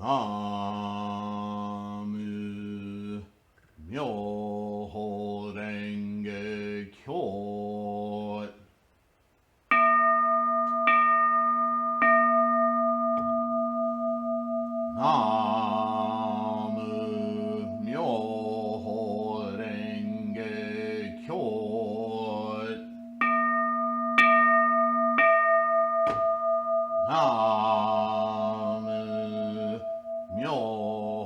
나무 묘호랭개교 나무 묘호랭개교 나무 묘호랭개교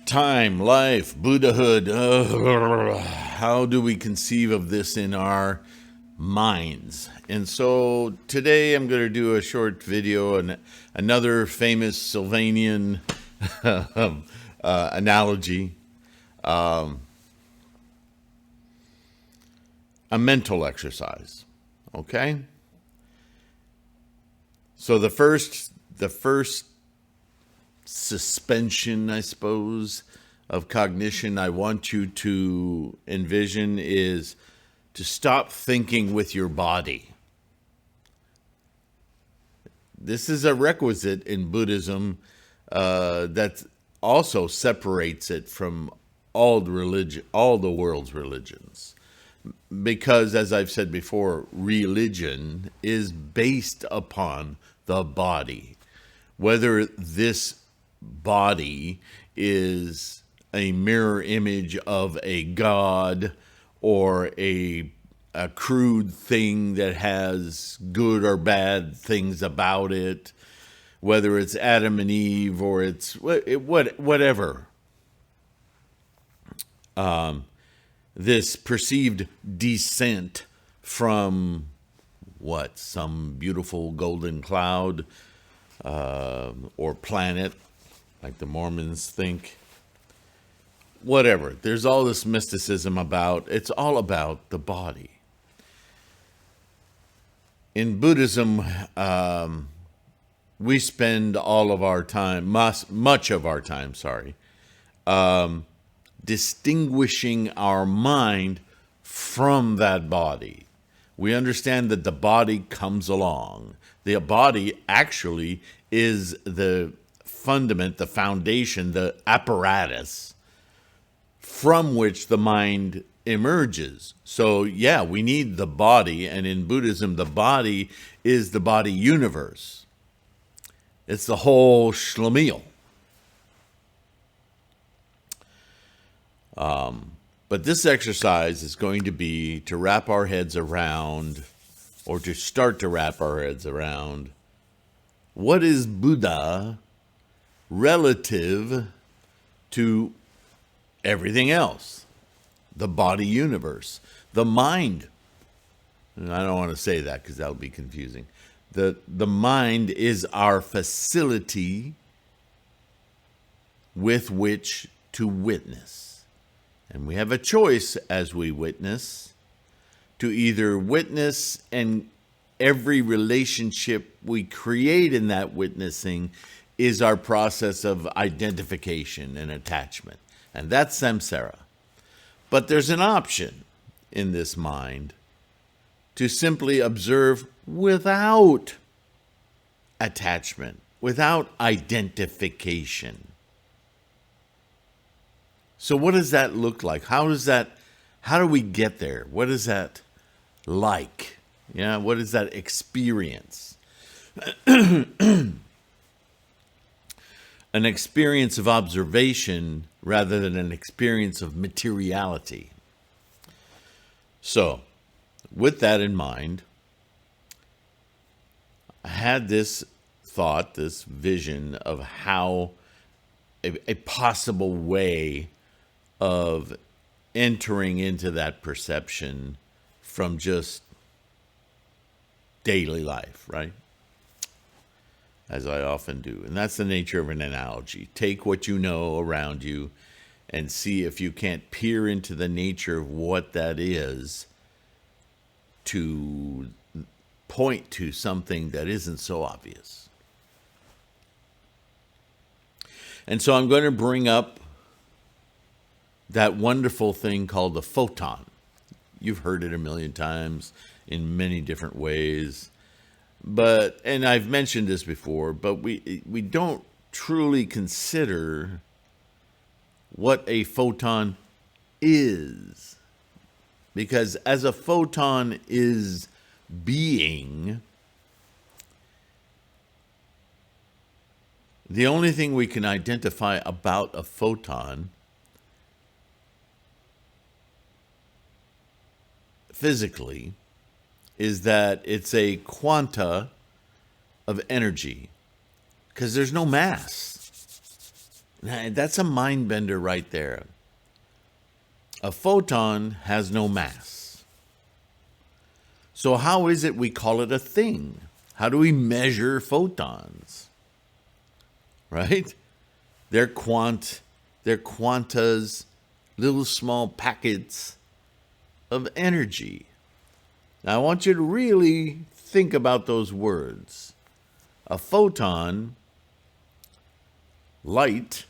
Time, life, Buddhahood. How do we conceive of this in our minds? And so today I'm going to do a short video and another famous Sylvanian analogy, a mental exercise. Okay? So the first suspension, I suppose, of cognition I want you to envision is to stop thinking with your body. This is a requisite in Buddhism that also separates it from all the world's religions. Because, as I've said before, religion is based upon the body. Whether this body is a mirror image of a god or a crude thing that has good or bad things about it, whether it's Adam and Eve or it's whatever. This perceived descent from some beautiful golden cloud or planet, like the Mormons think. Whatever. There's all this mysticism it's all about the body. In Buddhism, we spend all of our time, much of our time, distinguishing our mind from that body. We understand that the body comes along. The body actually is the fundament, the foundation, the apparatus from which the mind emerges. So yeah, we need the body, and in Buddhism, the body is the body universe. It's the whole schlemiel. But this exercise is going to be to wrap our heads around, or to start to wrap our heads around, what is Buddha relative to everything else? The body universe, the mind. And I don't want to say that because that'll be confusing. The mind is our facility with which to witness. And we have a choice as we witness to either witness, and every relationship we create in that witnessing is our process of identification and attachment. And that's samsara. But there's an option in this mind to simply observe without attachment, without identification. So what does that look like? How do we get there? What is that like? Yeah, what is that experience? An experience of observation rather than an experience of materiality. So, with that in mind, I had this thought, this vision of how a possible way of entering into that perception from just daily life, right? As I often do. And that's the nature of an analogy. Take what you know around you and see if you can't peer into the nature of what that is to point to something that isn't so obvious. And so I'm going to bring up that wonderful thing called the photon. You've heard it a million times in many different ways. But, and I've mentioned this before, but we don't truly consider what a photon is. Because as a photon is being, the only thing we can identify about a photon physically is that it's a quanta of energy, because there's no mass. That's a mind bender right there. A photon has no mass. So how is it we call it a thing? How do we measure photons? Right? They're quantas, little small packets of energy. Now, I want you to really think about those words. A photon, light,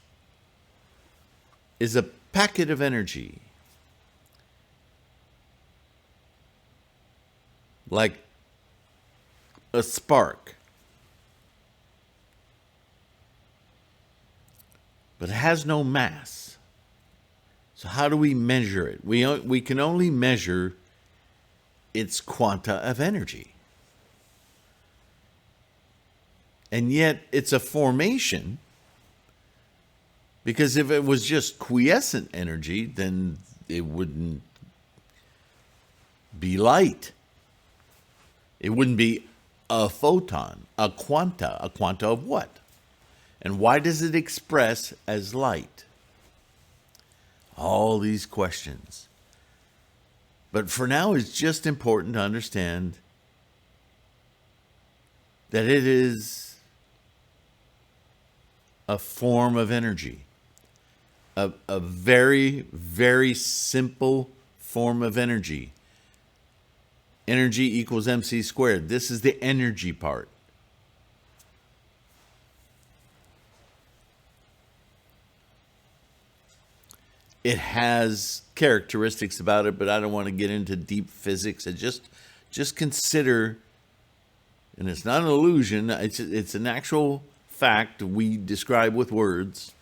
is a packet of energy. Like a spark. But it has no mass. So how do we measure it? We can only measure its quanta of energy. And yet it's a formation, because if it was just quiescent energy, then it wouldn't be light. It wouldn't be a photon, a quanta. A quanta of what? And why does it express as light? All these questions. But for now, it's just important to understand that it is a form of energy. A very, very simple form of energy. Energy equals mc squared. This is the energy part. It has characteristics about it, but I don't want to get into deep physics. And just consider, and it's not an illusion, it's an actual fact we describe with words.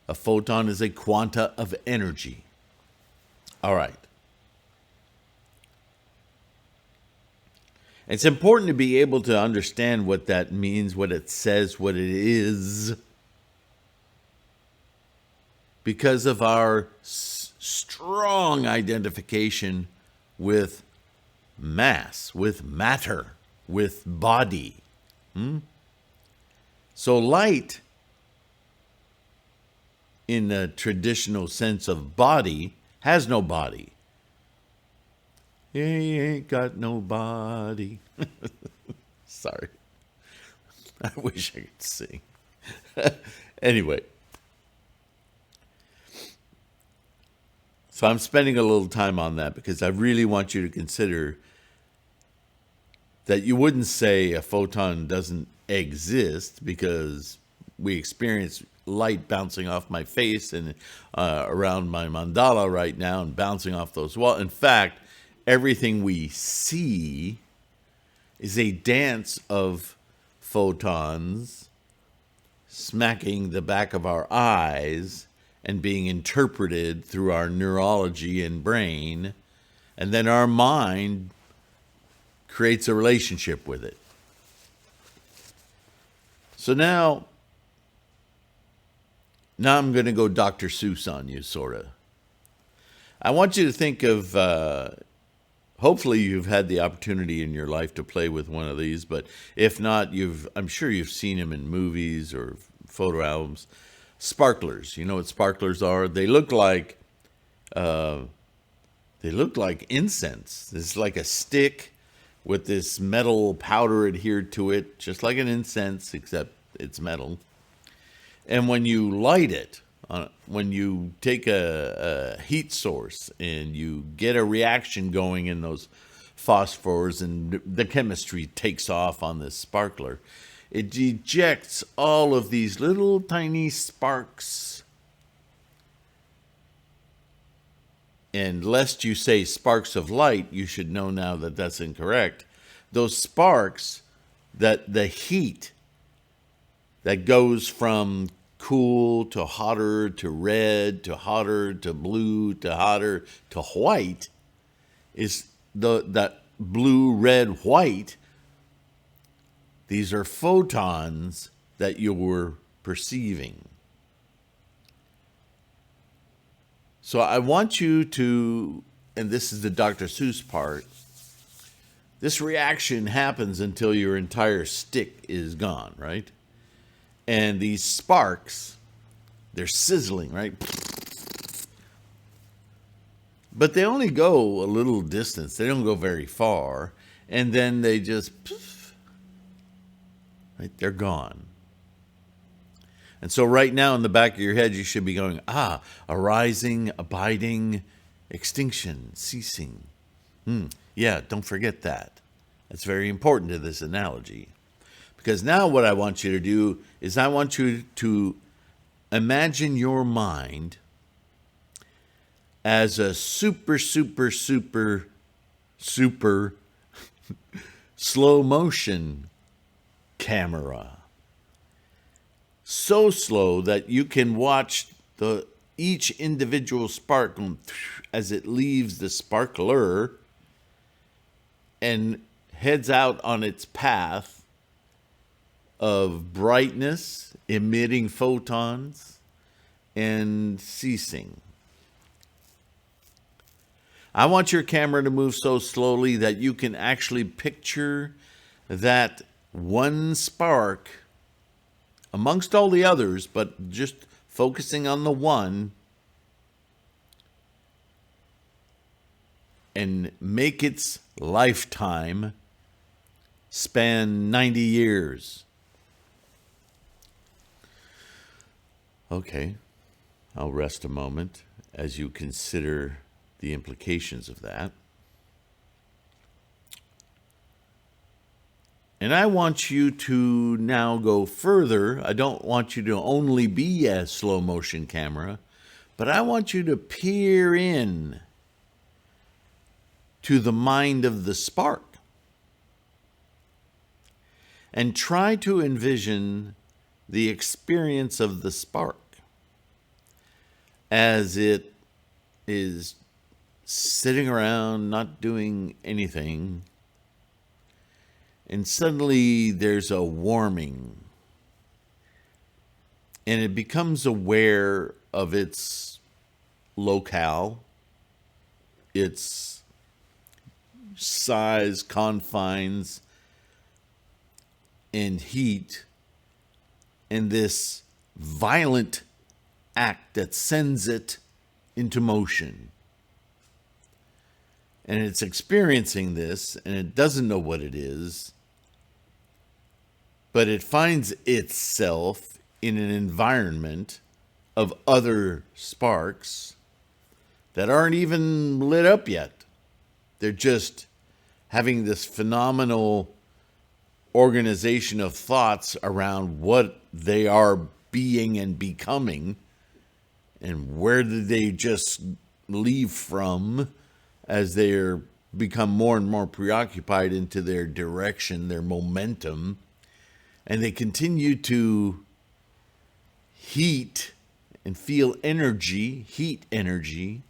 A photon is a quanta of energy. All right. It's important to be able to understand what that means, what it says, what it is, because of our strong identification with mass, with matter, with body. So light, in the traditional sense of body, has no body. He ain't got no body. Sorry. I wish I could sing. Anyway. So I'm spending a little time on that because I really want you to consider that you wouldn't say a photon doesn't exist, because we experience light bouncing off my face and around my mandala right now and bouncing off those walls. In fact, everything we see is a dance of photons smacking the back of our eyes and being interpreted through our neurology and brain, and then our mind creates a relationship with it. So now I'm going to go Dr. Seuss on you, sort of. I want you to think of, hopefully you've had the opportunity in your life to play with one of these, but if not, I'm sure you've seen them in movies or photo albums. Sparklers. You know what sparklers are? They look like incense. It's like a stick with this metal powder adhered to it, just like an incense, except it's metal. And when you light it, when you take a heat source and you get a reaction going in those phosphors and the chemistry takes off on this sparkler, it ejects all of these little tiny sparks. And lest you say sparks of light, you should know now that that's incorrect. Those sparks, that the heat that goes from cool to hotter to red to hotter to blue to hotter to white, is that blue, red, white. These are photons that you were perceiving. So I want you to, and this is the Dr. Seuss part, this reaction happens until your entire stick is gone, right? And these sparks, they're sizzling, right? But they only go a little distance. They don't go very far. And then they just, right, they're gone. And so right now in the back of your head, you should be going, arising, abiding, extinction, ceasing. Yeah, don't forget that. That's very important to this analogy. Because now what I want you to do is I want you to imagine your mind as a super slow motion camera. So slow that you can watch each individual spark as it leaves the sparkler and heads out on its path of brightness, emitting photons, and ceasing. I want your camera to move so slowly that you can actually picture that one spark amongst all the others, but just focusing on the one, and make its lifetime span 90 years. Okay, I'll rest a moment as you consider the implications of that. And I want you to now go further. I don't want you to only be a slow motion camera, but I want you to peer in to the mind of the spark and try to envision the experience of the spark as it is sitting around not doing anything, and suddenly there's a warming and it becomes aware of its locale, its size, confines, and heat, and this violent act that sends it into motion. And it's experiencing this, and it doesn't know what it is, but it finds itself in an environment of other sparks that aren't even lit up yet. They're just having this phenomenal organization of thoughts around what they are being and becoming, and where did they just leave from as they become more and more preoccupied into their direction, their momentum, and they continue to heat and feel energy, heat energy,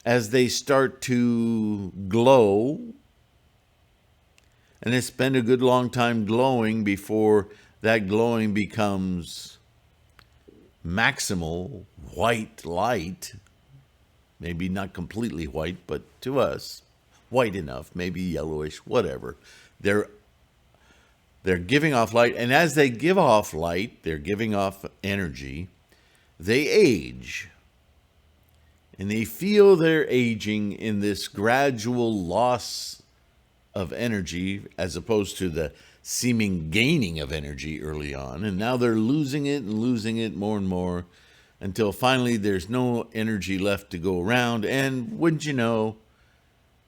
as they start to glow. And they spend a good long time glowing before that glowing becomes maximal white light. Maybe not completely white, but to us, white enough, maybe yellowish, whatever. They're giving off light, and as they give off light, they're giving off energy, they age. And they feel they're aging in this gradual loss of energy as opposed to the seeming gaining of energy early on. And now they're losing it more and more until finally there's no energy left to go around. And wouldn't you know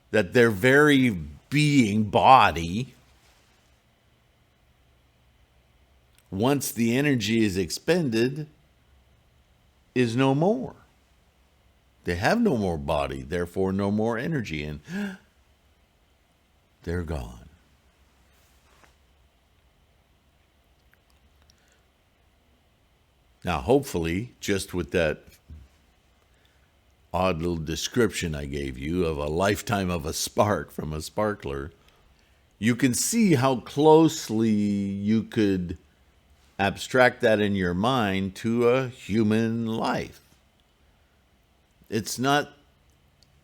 that their very being, body, once the energy is expended, is no more. They have no more body, therefore no more energy, and they're gone. Now, hopefully, just with that odd little description I gave you of a lifetime of a spark from a sparkler, you can see how closely you could abstract that in your mind to a human life. It's not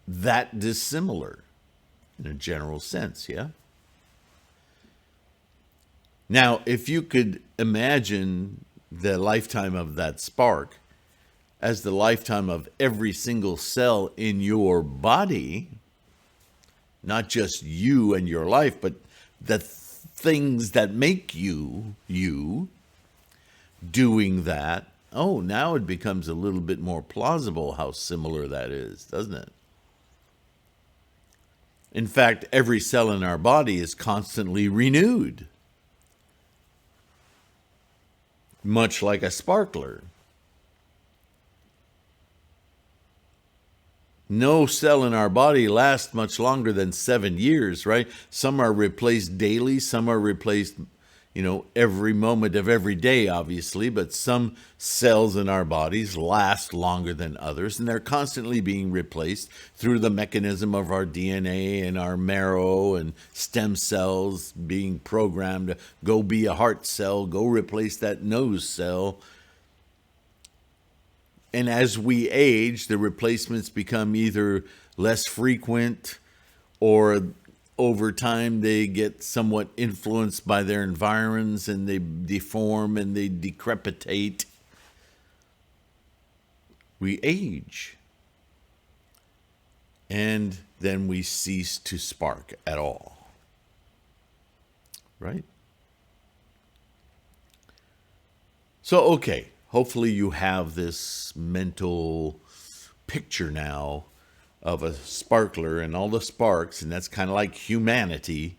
that dissimilar in a general sense, yeah? Now, if you could imagine the lifetime of that spark as the lifetime of every single cell in your body, not just you and your life, but the things that make you, you, doing that, oh, now it becomes a little bit more plausible how similar that is, doesn't it? In fact, every cell in our body is constantly renewed, much like a sparkler. No cell in our body lasts much longer than 7 years, right? Some are replaced daily, some are replaced, every moment of every day, obviously, but some cells in our bodies last longer than others, and they're constantly being replaced through the mechanism of our DNA and our marrow and stem cells being programmed to go be a heart cell, go replace that nose cell. And as we age, the replacements become either less frequent or over time they get somewhat influenced by their environs and they deform and they decrepitate. We age. And then we cease to spark at all. Right? So, okay. Hopefully you have this mental picture now of a sparkler and all the sparks, and that's kind of like humanity.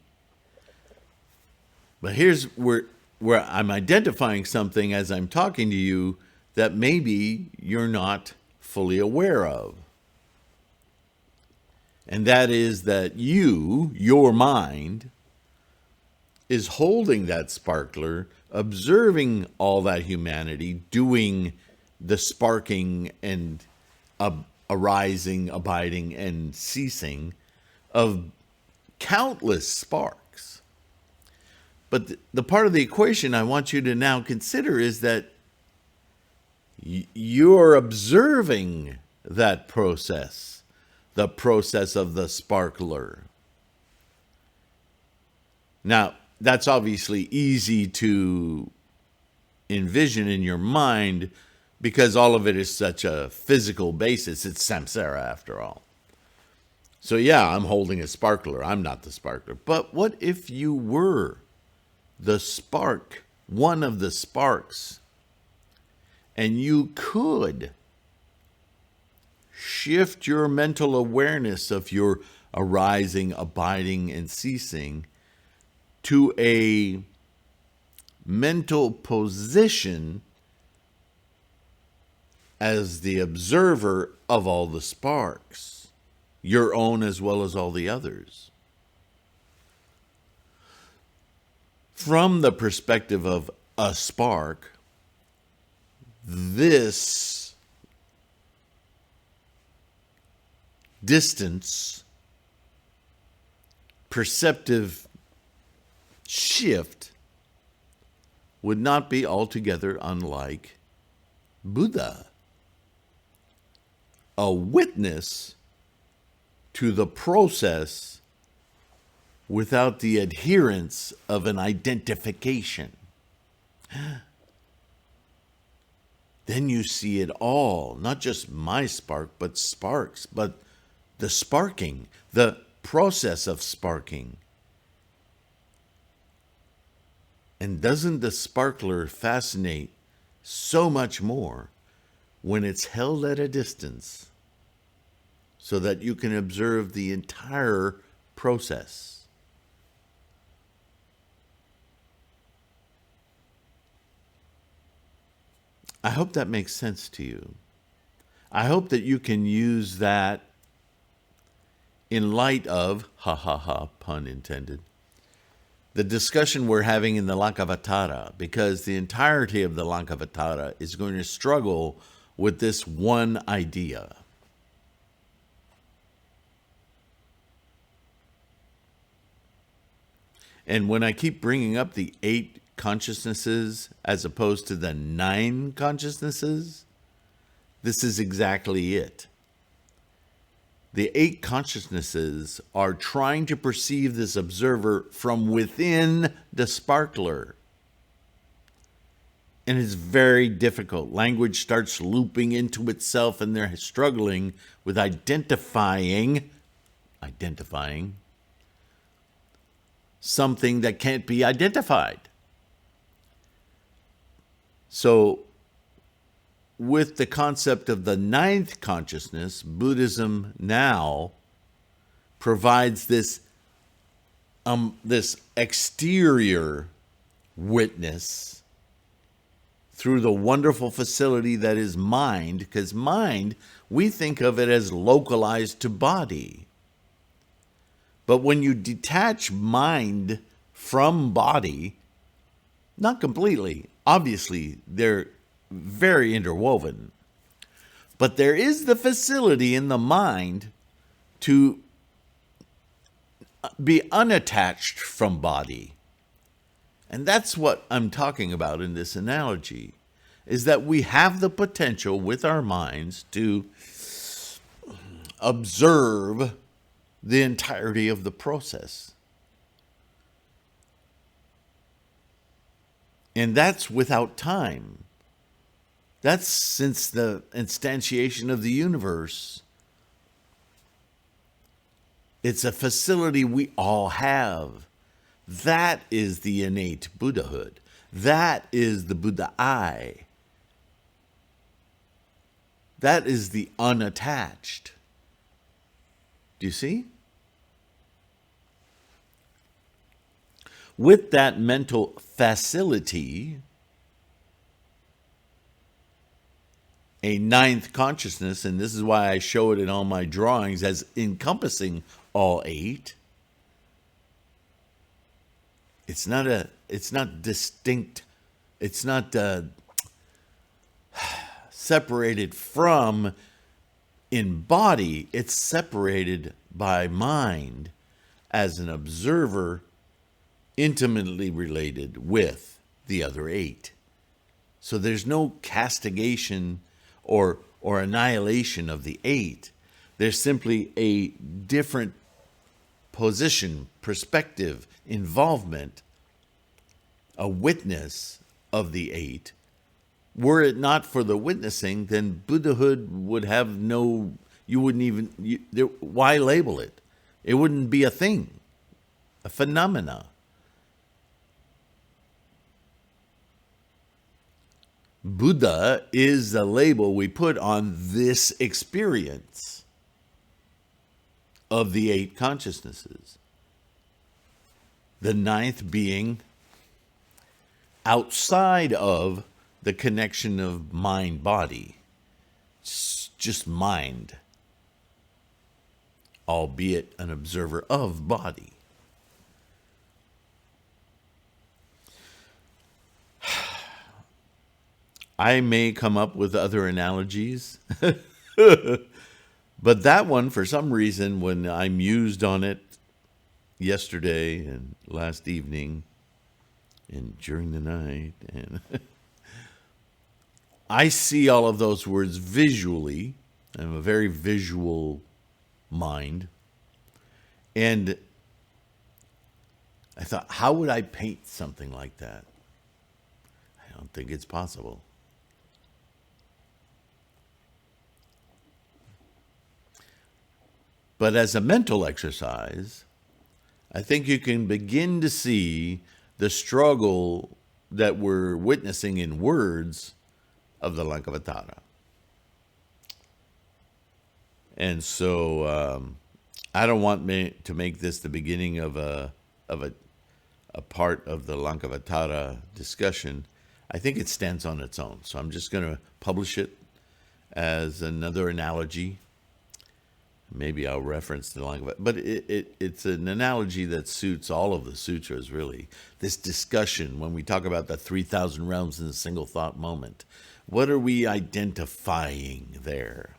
But here's where I'm identifying something as I'm talking to you that maybe you're not fully aware of. And that is that your mind, is holding that sparkler, observing all that humanity, doing the sparking and arising, abiding, and ceasing of countless sparks. But the part of the equation I want you to now consider is that you're observing that process, the process of the sparkler. Now, that's obviously easy to envision in your mind because all of it is such a physical basis. It's samsara after all. So yeah, I'm holding a sparkler. I'm not the sparkler. But what if you were the spark, one of the sparks, and you could shift your mental awareness of your arising, abiding, and ceasing to a mental position as the observer of all the sparks, your own as well as all the others. From the perspective of a spark, this distance, perceptive shift would not be altogether unlike Buddha, a witness to the process without the adherence of an identification. Then you see it all, not just my spark, but sparks, but the sparking, the process of sparking. And doesn't the sparkler fascinate so much more when it's held at a distance so that you can observe the entire process? I hope that makes sense to you. I hope that you can use that in light of, ha ha ha, pun intended, the discussion we're having in the Lankavatara, because the entirety of the Lankavatara is going to struggle with this one idea. And when I keep bringing up the 8 consciousnesses as opposed to the 9 consciousnesses, this is exactly it. The 8 consciousnesses are trying to perceive this observer from within the sparkler. And it's very difficult. Language starts looping into itself, and they're struggling with identifying something that can't be identified. So, with the concept of the 9th consciousness, Buddhism now provides this exterior witness through the wonderful facility that is mind, because mind, we think of it as localized to body. But when you detach mind from body, not completely, obviously they're very interwoven, but there is the facility in the mind to be unattached from body. And that's what I'm talking about in this analogy, is that we have the potential with our minds to observe the entirety of the process. And that's without time. That's since the instantiation of the universe. It's a facility we all have. That is the innate Buddhahood. That is the Buddha I. That is the unattached. Do you see? With that mental facility, a 9th consciousness, and this is why I show it in all my drawings as encompassing all 8. It's not distinct. It's not separated from in body. It's separated by mind as an observer intimately related with the other 8. So there's no castigation or annihilation of the 8. There's simply a different position, perspective, involvement, a witness of the 8. Were it not for the witnessing, then Buddhahood would have no, you wouldn't even, why label it? It wouldn't be a thing, a phenomena. Buddha is the label we put on this experience of the 8 consciousnesses. The 9th being outside of the connection of mind-body. It's just mind, albeit an observer of body. I may come up with other analogies, but that one, for some reason, when I mused on it yesterday and last evening and during the night, and I see all of those words visually. I'm a very visual mind. And I thought, how would I paint something like that? I don't think it's possible. But as a mental exercise, I think you can begin to see the struggle that we're witnessing in words of the Lankavatara. And so I don't want to make this the beginning of a part of the Lankavatara discussion. I think it stands on its own. So I'm just going to publish it as another analogy. Maybe I'll reference the language, but it's an analogy that suits all of the sutras, really. This discussion, when we talk about the 3,000 realms in a single thought moment, what are we identifying there?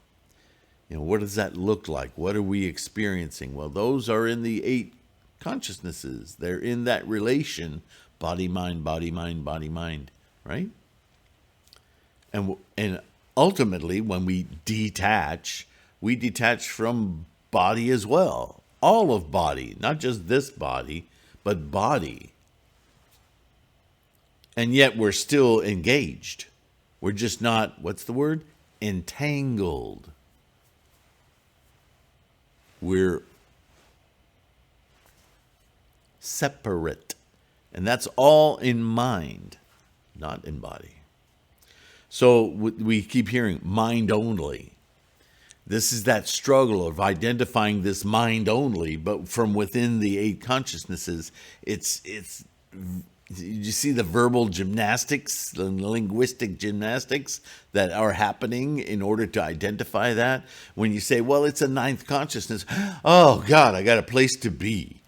What does that look like? What are we experiencing? Well, those are in the 8 consciousnesses. They're in that relation, body, mind, body, mind, body, mind, right? And ultimately, when we detach from body as well. All of body, not just this body, but body. And yet we're still engaged. We're just not, what's the word? Entangled. We're separate. And that's all in mind, not in body. So we keep hearing mind only. This is that struggle of identifying this mind only, but from within the 8 consciousnesses, it's. You see the verbal gymnastics, the linguistic gymnastics that are happening in order to identify that. When you say, well, it's a 9th consciousness, oh God, I got a place to be,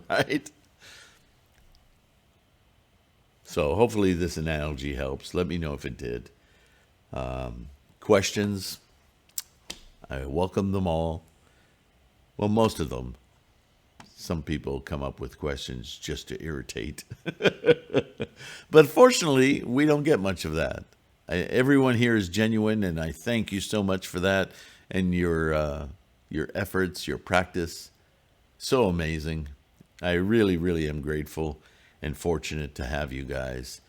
right? So hopefully this analogy helps. Let me know if it did. Questions? I welcome them all. Well, most of them. Some people come up with questions just to irritate. But fortunately, we don't get much of that. Everyone here is genuine, and I thank you so much for that and your efforts, your practice. So amazing. I really, really am grateful and fortunate to have you guys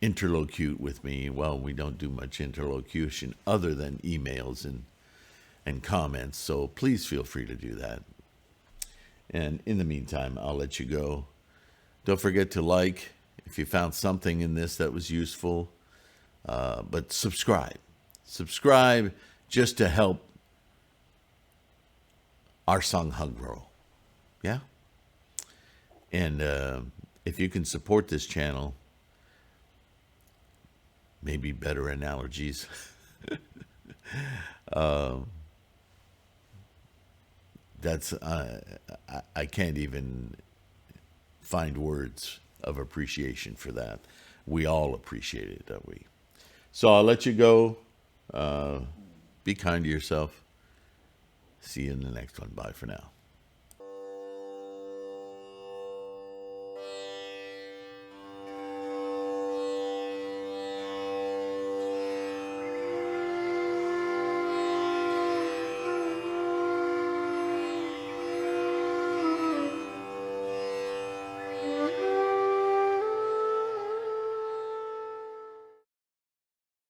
interlocute with me. Well, we don't do much interlocution other than emails and comments, so please feel free to do that. And in the meantime, I'll let you go. Don't forget to like if you found something in this that was useful, but subscribe. Subscribe just to help our Sangha grow. Yeah? And if you can support this channel, maybe better analogies. That's I can't even find words of appreciation for that. We all appreciate it, don't we? So I'll let you go. Be kind to yourself. See you in the next one. Bye for now.